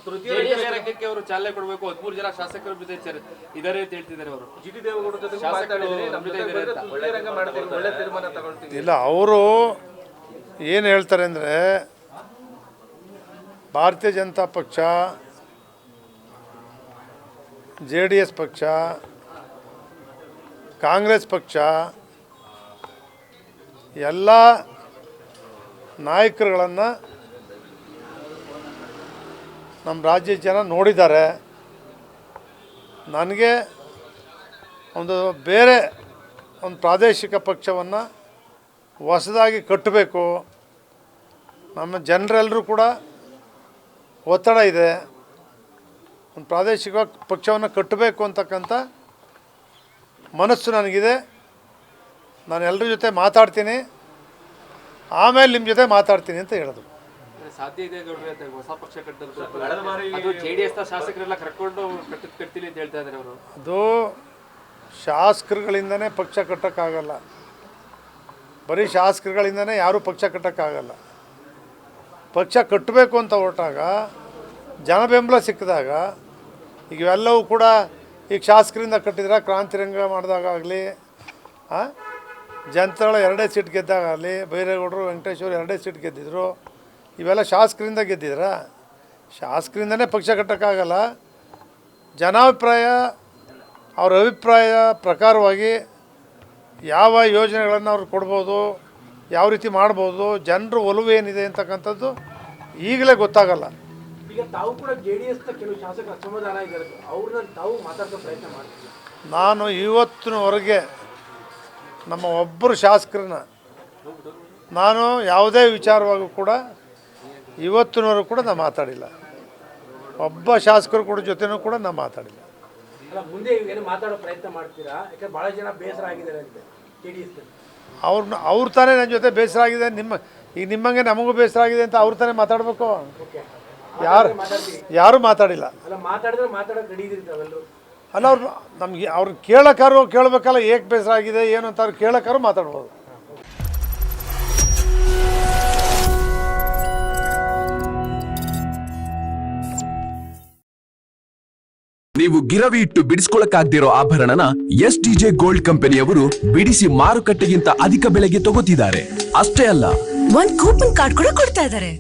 ತೃತೀಯ ರಂಗಕ್ಕೆ ಅವರು ಚಾಲನೆ ಕೊಡಬೇಕು. 13 ಜನ ಶಾಸಕರ ಜೊತೆ ಇದಾರೆ ಅಂತ ಹೇಳ್ತಿದ್ದಾರೆ ಅವರು. ಜಿಟಿ ದೇವೇಗೌಡ ಜೊತೆ ಇಲ್ಲ, ಅವರು ಏನು ಹೇಳ್ತಾರೆ ಅಂದರೆ, ಭಾರತೀಯ ಜನತಾ ಪಕ್ಷ, JDS ಪಕ್ಷ, ಕಾಂಗ್ರೆಸ್ ಪಕ್ಷ ಎಲ್ಲ ನಾಯಕರುಗಳನ್ನು ನಮ್ಮ ರಾಜ್ಯದ ಜನ ನೋಡಿದ್ದಾರೆ. ನನಗೆ ಬೇರೆ ಒಂದು ಪ್ರಾದೇಶಿಕ ಪಕ್ಷವನ್ನು ಹೊಸದಾಗಿ ಕಟ್ಟಬೇಕು, ನಮ್ಮ ಜನರೆಲ್ಲರೂ ಕೂಡ ಒತ್ತಡ ಇದೆ, ಒಂದು ಪ್ರಾದೇಶಿಕ ಪಕ್ಷವನ್ನು ಕಟ್ಟಬೇಕು ಅಂತಕ್ಕಂಥ ಮನಸ್ಸು ನನಗಿದೆ. ನಾನು ಎಲ್ಲರ ಜೊತೆ ಮಾತಾಡ್ತೀನಿ, ಆಮೇಲೆ ನಿಮ್ಮ ಜೊತೆ ಮಾತಾಡ್ತೀನಿ ಅಂತ ಹೇಳಿದ್ರು. ಸಾಧ್ಯ ಇದೆ ಹೊಸ ಪಕ್ಷ ಕಟ್ಟೋದು, JDS ಶಾಸಕರೆಲ್ಲ ಕರ್ಕೊಂಡು ಕಟ್ತೀನಿ ಅಂತ ಹೇಳ್ತಾ ಇದ್ದಾರೆ ಅವರು. ಅದು ಶಾಸಕರುಗಳಿಂದನೇ ಪಕ್ಷ ಕಟ್ಟೋಕ್ಕಾಗಲ್ಲ, ಬರೀ ಶಾಸಕರುಗಳಿಂದನೇ ಯಾರೂ ಪಕ್ಷ ಕಟ್ಟೋಕ್ಕಾಗಲ್ಲ. ಪಕ್ಷ ಕಟ್ಟಬೇಕು ಅಂತ ಹೊರಟಾಗ ಜನ ಬೆಂಬಲ ಸಿಕ್ಕಿದಾಗ, ಈಗ ಇವೆಲ್ಲವೂ ಕೂಡ ಈಗ ಶಾಸಕರಿಂದ ಕಟ್ಟಿದ್ರೆ, ಕ್ರಾಂತಿರಂಗ ಮಾಡಿದಾಗಲಿ, ಜನತಾದಳ 2 ಸೀಟ್ ಗೆದ್ದಾಗಲಿ, ಬೈರೇಗೌಡರು, ವೆಂಕಟೇಶ್ವರು 2 ಸೀಟ್ ಗೆದ್ದಿದ್ರು, ಇವೆಲ್ಲ ಶಾಸಕರಿಂದ ಗೆದ್ದಿದ್ರ? ಶಾಸಕರಿಂದನೇ ಪಕ್ಷ ಕಟ್ಟೋಕ್ಕಾಗಲ್ಲ. ಜನಾಭಿಪ್ರಾಯ, ಅವ್ರ ಅಭಿಪ್ರಾಯ ಪ್ರಕಾರವಾಗಿ ಯಾವ ಯೋಜನೆಗಳನ್ನು ಅವ್ರು ಕೊಡ್ಬೋದು, ಯಾವ ರೀತಿ ಮಾಡ್ಬೋದು, ಜನರು ಒಲವು ಏನಿದೆ ಅಂತಕ್ಕಂಥದ್ದು ಈಗಲೇ ಗೊತ್ತಾಗಲ್ಲ. ಈಗ ತಾವು ಕೂಡ JDS ಕೆಲವು ಶಾಸಕರು ಅಸಮಾಧಾನ ಇದ್ದಾರೆ, ಅವ್ರನ್ನ ತಾವು ಮಾತಾಡೋ ಪ್ರಯತ್ನ ಮಾಡ್ತೀವಿ. ನಾನು ಇವತ್ತಿನವರೆಗೆ ನಮ್ಮ ಒಬ್ಬರು ಶಾಸಕರನ್ನ ನಾನು ಯಾವುದೇ ವಿಚಾರವಾಗೂ ಕೂಡ ಇವತ್ತಿನವರೆಗೂ ಕೂಡ ನಾನು ಮಾತಾಡಿಲ್ಲ. ಒಬ್ಬ ಶಾಸಕರು ಕೂಡ ಜೊತೆನೂ ಕೂಡ ನಾನು ಮಾತಾಡಿಲ್ಲ. ಅಲ್ಲ, ಮುಂದೆ ಏನು ಮಾತಾಡೋ ಪ್ರಯತ್ನ ಮಾಡ್ತೀರಾ? ಯಾಕಂದ್ರೆ ಭಾಳ ಜನ ಬೇಸರ ಆಗಿದ್ದಾರೆ ಅಂತ JDS. ಅವ್ರು ತಾನೇ ನನ್ನ ಜೊತೆ ಬೇಸರ ಆಗಿದೆ, ಈಗ ನಿಮ್ಮಂಗೆ ನಮಗೂ ಬೇಸರ ಆಗಿದೆ ಅಂತ ಅವ್ರು ತಾನೇ ಮಾತಾಡಬೇಕು. ಯಾರು ಮಾತಾಡಿಲ್ಲ. ಅಲ್ಲ, ಮಾತಾಡಿದ್ರೆ ಮಾತಾಡೋಕೆ ರೆಡಿ ಇದ್ದೀರಿ ತಾವೆಲ್ಲರೂ? ಅಲ್ಲ, ನಮ್ಗೆ ಅವ್ರನ್ನ ಕೇಳಬೇಕಲ್ಲ, ಏಕೆ ಬೇಸರ ಆಗಿದೆ ಏನು ಅಂತ ಅವ್ರು ಕೇಳೋಕ್ಕಾರು ಮಾತಾಡ್ಬೋದು. ನೀವು ಗಿರವಿ ಇಟ್ಟು ಬಿಡಿಸ್ಕೊಳಕ್ಕಾಗ್ದಿರೋ ಆಭರಣನ SDJ ಗೋಲ್ಡ್ ಕಂಪನಿಯವರು ಬಿಡಿಸಿ ಮಾರುಕಟ್ಟೆಗಿಂತ ಅಧಿಕ ಬೆಲೆಗೆ ತಗೋತಿದ್ದಾರೆ. ಅಷ್ಟೇ ಅಲ್ಲ, ಒಂದು ಕೂಪನ್ ಕಾರ್ಡ್ ಕೂಡ ಕೊಡ್ತಾ ಇದ್ದಾರೆ.